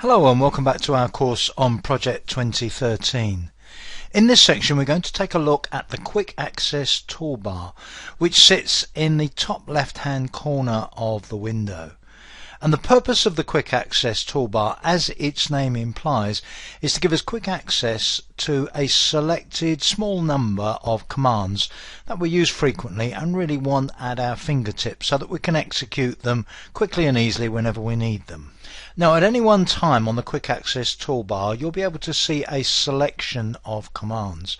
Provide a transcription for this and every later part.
Hello and welcome back to our course on Project 2013. In this section we're going to take a look at the Quick Access toolbar, which sits in the top left hand corner of the window. And the purpose of the Quick Access toolbar, as its name implies, is to give us quick access to a selected small number of commands that we use frequently and really want at our fingertips so that we can execute them quickly and easily whenever we need them. Now, at any one time on the Quick Access toolbar you'll be able to see a selection of commands.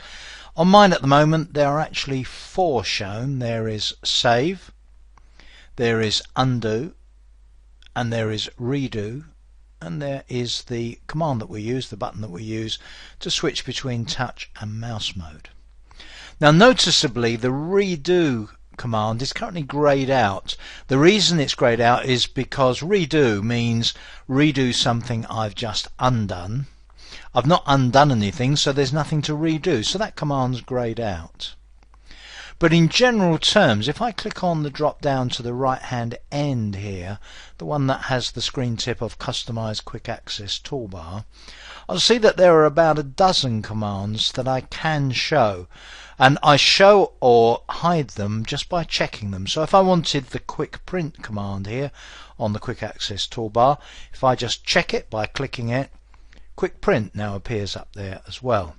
On mine at the moment there are actually 4 shown. There is save, there is undo, and there is redo, and there is the command that we use, the button that we use to switch between touch and mouse mode. Now noticeably the redo command is currently greyed out. The reason it's greyed out is because redo means redo something I've just undone. I've not undone anything, so there's nothing to redo, so that command's greyed out. But in general terms, if I click on the drop down to the right hand end here, the one that has the screen tip of Customize Quick Access Toolbar, I'll see that there are about a dozen commands that I can show, and I show or hide them just by checking them. So if I wanted the Quick Print command here on the Quick Access Toolbar, if I just check it by clicking it, Quick Print now appears up there as well.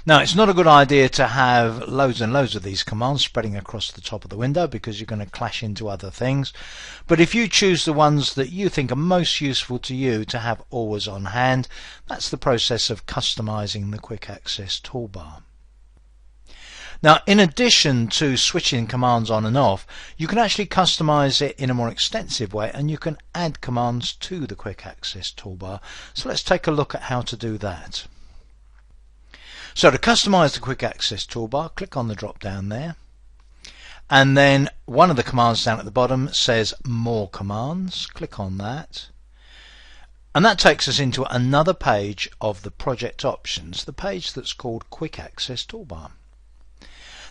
Now, it's not a good idea to have loads and loads of these commands spreading across the top of the window because you're going to clash into other things. But if you choose the ones that you think are most useful to you to have always on hand, that's the process of customizing the Quick Access toolbar. Now, in addition to switching commands on and off, you can actually customize it in a more extensive way, and you can add commands to the Quick Access toolbar. So let's take a look at how to do that. So to customize the Quick Access toolbar, click on the drop down there, and then one of the commands down at the bottom says More Commands. Click on that, and that takes us into another page of the project options, the page that's called Quick Access Toolbar.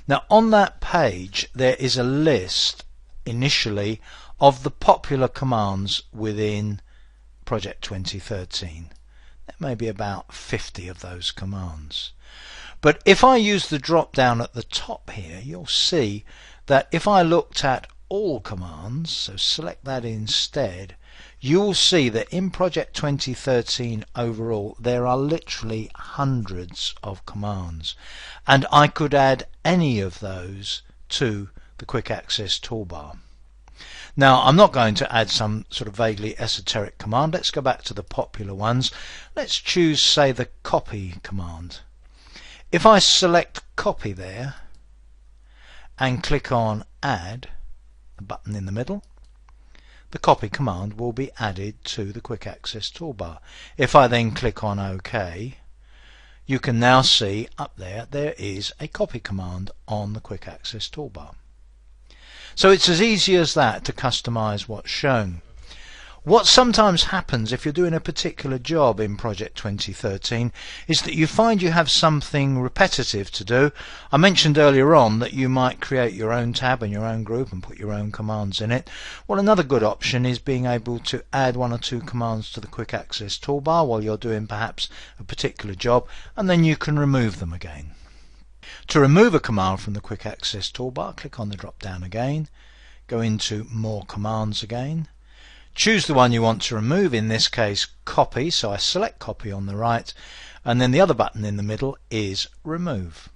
Now on that page there is a list initially of the popular commands within Project 2013. There may be about 50 of those commands. But if I use the drop down at the top here, you'll see that if I looked at all commands, so select that instead, you'll see that in Project 2013 overall there are literally hundreds of commands, and I could add any of those to the Quick Access toolbar. Now, I'm not going to add some sort of vaguely esoteric command. Let's go back to the popular ones. Let's choose, say, the copy command. If I select copy there and click on add, the button in the middle, the copy command will be added to the Quick Access toolbar. If I then click on OK, you can now see up there is a copy command on the Quick Access toolbar. So it's as easy as that to customize what's shown. What sometimes happens if you're doing a particular job in Project 2013 is that you find you have something repetitive to do. I mentioned earlier on that you might create your own tab and your own group and put your own commands in it. Well, another good option is being able to add 1 or 2 commands to the Quick Access toolbar while you're doing perhaps a particular job, and then you can remove them again. To remove a command from the Quick Access toolbar, click on the drop down again, go into More Commands again, choose the one you want to remove, in this case copy, so I select copy on the right, and then the other button in the middle is remove.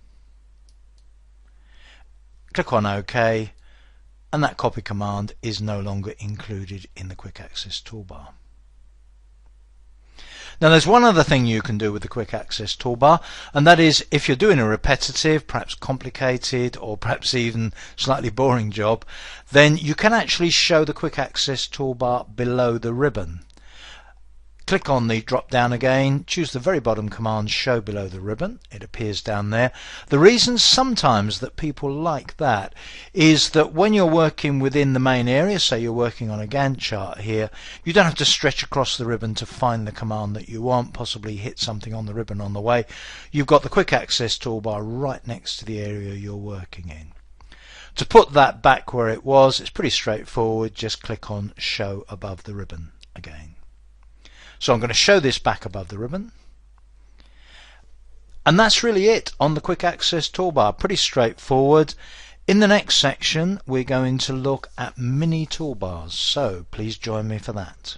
Click on OK, and that copy command is no longer included in the Quick Access toolbar. Now there's one other thing you can do with the Quick Access toolbar, and that is if you're doing a repetitive, perhaps complicated, or perhaps even slightly boring job, then you can actually show the Quick Access toolbar below the ribbon. Click on the drop down again, choose the very bottom command, show below the ribbon. It appears down there. The reason sometimes that people like that is that when you're working within the main area, say you're working on a Gantt chart here, you don't have to stretch across the ribbon to find the command that you want, possibly hit something on the ribbon on the way. You've got the Quick Access toolbar right next to the area you're working in. To put that back where it was, it's pretty straightforward. Just click on show above the ribbon again. So I'm going to show this back above the ribbon. And that's really it on the quick access toolbar. Pretty straightforward. In the next section we're going to look at mini toolbars, so please join me for that.